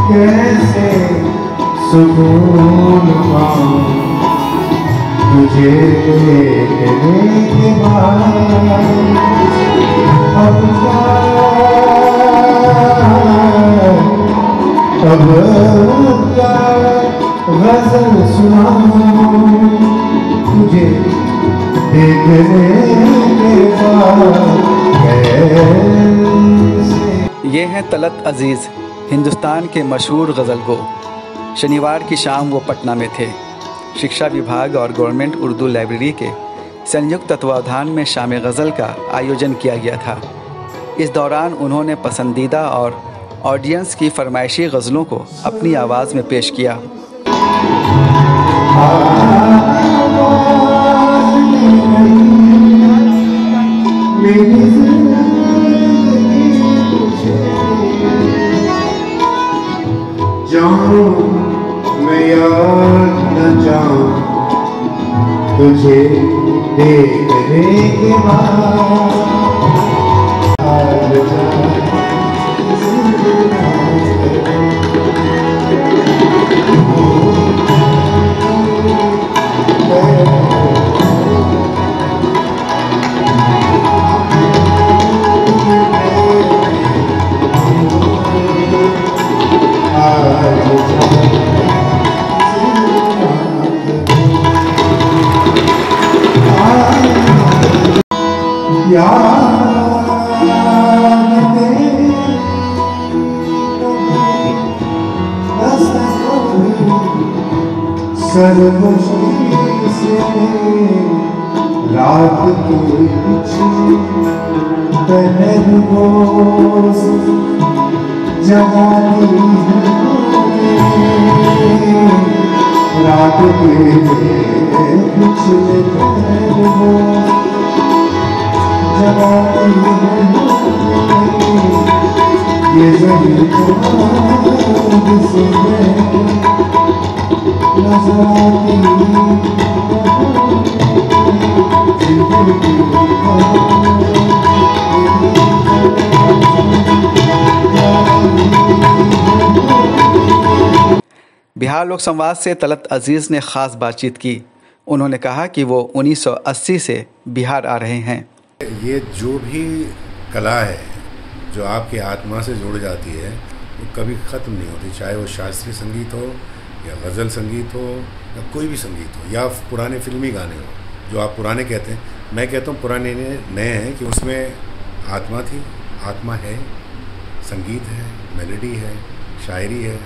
कैसे सुकून पाऊं तुझे देखने के बाद। अब क्या गजल सुनाऊं तुझे देखने के बाद। ये हैं तलत अजीज़, हिंदुस्तान के मशहूर गज़लगो। शनिवार की शाम वो पटना में थे। शिक्षा विभाग और गवर्नमेंट उर्दू लाइब्रेरी के संयुक्त तत्वावधान में शाम गज़ल का आयोजन किया गया था। इस दौरान उन्होंने पसंदीदा और ऑडियंस की फरमाइशी गज़लों को अपनी आवाज़ में पेश किया। जाऊं मैं यार न जाऊं तुझे देखने के बाद। सर्वश्री से रात के पीछे बहनों जगाती रात के पिछले बहनों ये जमीन बिहार लोक संवाद से तलत अजीज़ ने ख़ास बातचीत की। उन्होंने कहा कि वो 1980 से बिहार आ रहे हैं। ये जो भी कला है जो आपकी आत्मा से जुड़ जाती है वो कभी ख़त्म नहीं होती, चाहे वो शास्त्रीय संगीत हो या गज़ल संगीत हो या कोई भी संगीत हो या पुराने फिल्मी गाने हो। जो आप पुराने कहते हैं, मैं कहता हूँ पुराने नए हैं कि उसमें आत्मा थी, आत्मा है, संगीत है, मेलोडी है, शायरी है।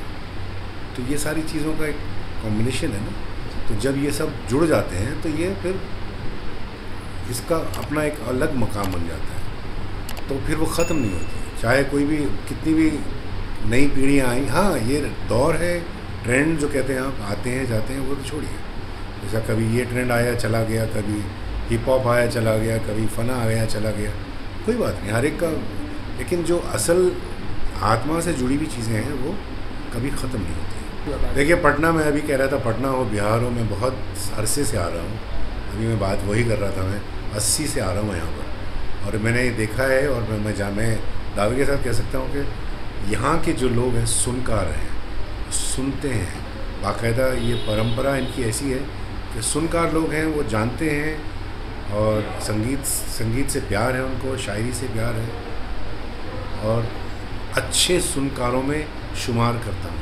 तो ये सारी चीज़ों का एक कॉम्बिनेशन है ना। तो जब ये सब जुड़ जाते हैं तो ये फिर इसका अपना एक अलग मकाम बन जाता है। तो फिर वो ख़त्म नहीं होती, चाहे कोई भी कितनी भी नई पीढ़ियाँ आई। हाँ, ये दौर है, ट्रेंड जो कहते हैं आप आते हैं जाते हैं, वो तो छोड़िए। जैसा कभी ये ट्रेंड आया चला गया, कभी हिप हॉप आया चला गया, कभी फना आया चला गया, कोई बात नहीं, हर एक का। लेकिन जो असल आत्मा से जुड़ी हुई चीज़ें हैं वो कभी ख़त्म नहीं होती। देखिए, पटना में अभी कह रहा था, पटना हो बिहार हो, मैं बहुत अरसे से आ रहा हूँ। अभी मैं बात वही कर रहा था, मैं 80 से आ रहा हूँ यहाँ पर, और मैंने देखा है और मैं दावे के साथ कह सकता हूँ कि यहाँ के जो लोग हैं सुनकार हैं, सुनते हैं बाकायदा। ये परंपरा इनकी ऐसी है कि सुनकार लोग हैं, वो जानते हैं और संगीत से प्यार है उनको, शायरी से प्यार है और अच्छे सुनकारों में शुमार करता हूँ।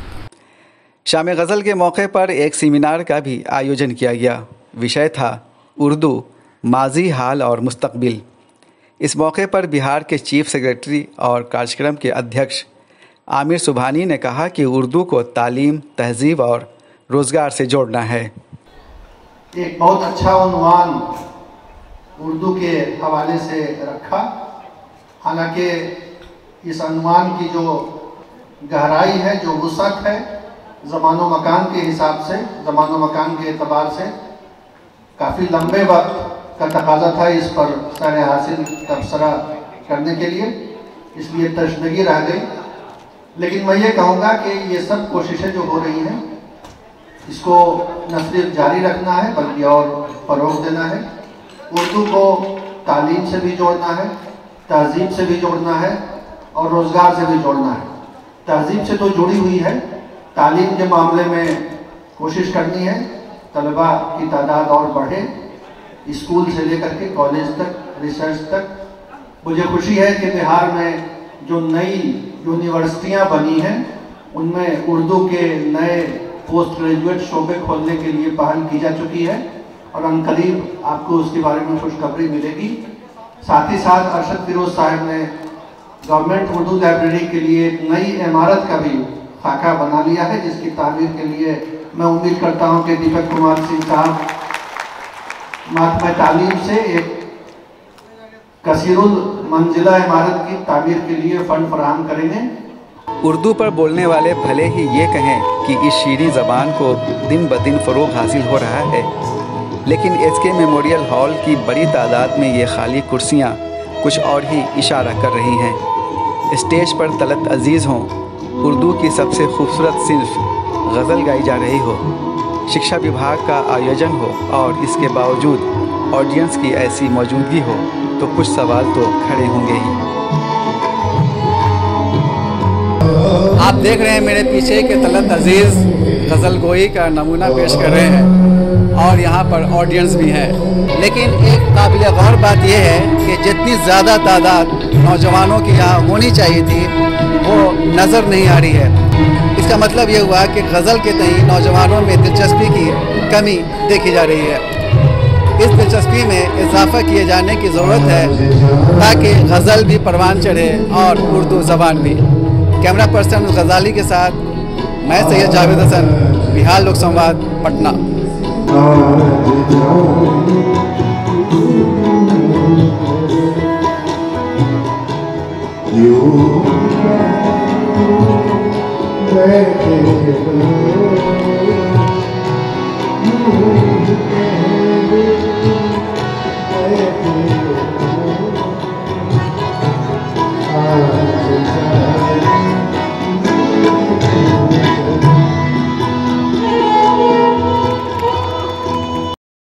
शाम गज़ल के मौके पर एक सेमिनार का भी आयोजन किया गया। विषय था उर्दू, माजी, हाल और मुस्तकबिल। इस मौके पर बिहार के चीफ सेक्रेटरी और कार्यक्रम के अध्यक्ष आमिर सुबहानी ने कहा कि उर्दू को तालीम, तहजीब और रोज़गार से जोड़ना है। एक बहुत अच्छा उन्वान उर्दू के हवाले से रखा। हालांकि इस उन्वान की जो गहराई है, जो वुसअत है, ज़मानो मकान के हिसाब से, ज़मानो मकान के एतबार से काफ़ी लंबे वक्त का तकाजा था इस पर सर हासिल तबसरा करने के लिए, इसलिए तशदगी रह गई। लेकिन मैं ये कहूँगा कि ये सब कोशिशें जो हो रही हैं, इसको न सिर्फ जारी रखना है बल्कि और फ़रोग़ देना है। उर्दू को तालीम से भी जोड़ना है, तहज़ीब से भी जोड़ना है और रोज़गार से भी जोड़ना है। तहज़ीब से तो जुड़ी हुई है, तालीम के मामले में कोशिश करनी है तलबा की तादाद और बढ़े, स्कूल से लेकर के कॉलेज तक, रिसर्च तक। मुझे खुशी है कि बिहार में जो नई यूनिवर्सिटियां बनी हैं उनमें उर्दू के नए पोस्ट ग्रेजुएट शोबे खोलने के लिए पहल की जा चुकी है और अनकरीब आपको उसके बारे में खुशखबरी मिलेगी। साथ ही साथ अरशद फिरोज साहब ने गवर्नमेंट उर्दू लाइब्रेरी के लिए एक नई इमारत का भी खाका बना लिया है, जिसकी तामीर के लिए मैं उम्मीद करता हूं कि दीपक कुमार सिंह साहब महकमा तालीम से एक कसीरुल मंजिला इमारत की तामीर के लिए फंड फराहम करेंगे। उर्दू पर बोलने वाले भले ही ये कहें कि इस शीरी ज़बान को दिन ब दिन फ़रोग़ हासिल हो रहा है, लेकिन एसके मेमोरियल हॉल की बड़ी तादाद में ये खाली कुर्सियाँ कुछ और ही इशारा कर रही हैं। स्टेज पर तलत अज़ीज़ हों, उर्दू की सबसे खूबसूरत सिन्फ गज़ल गाई जा रही हो, शिक्षा विभाग का आयोजन हो और इसके बावजूद ऑडियंस की ऐसी मौजूदगी हो, तो कुछ सवाल तो खड़े होंगे ही। आप देख रहे हैं मेरे पीछे के तलत अज़ीज़ गज़ल गोई का नमूना पेश कर रहे हैं और यहाँ पर ऑडियंस भी है। लेकिन एक काबिल गौर बात यह है कि जितनी ज़्यादा तादाद नौजवानों की यहाँ होनी चाहिए थी वो नज़र नहीं आ रही है। इसका मतलब ये हुआ कि गज़ल के तई नौजवानों में दिलचस्पी की कमी देखी जा रही है। इस दिलचस्पी में इजाफा किए जाने की ज़रूरत है ताकि गज़ल भी परवान चढ़े और उर्दू ज़बान भी। कैमरा पर्सन गज़ाली के साथ मैं सैयद जावेद हसन, बिहार लोक संवाद, पटना। You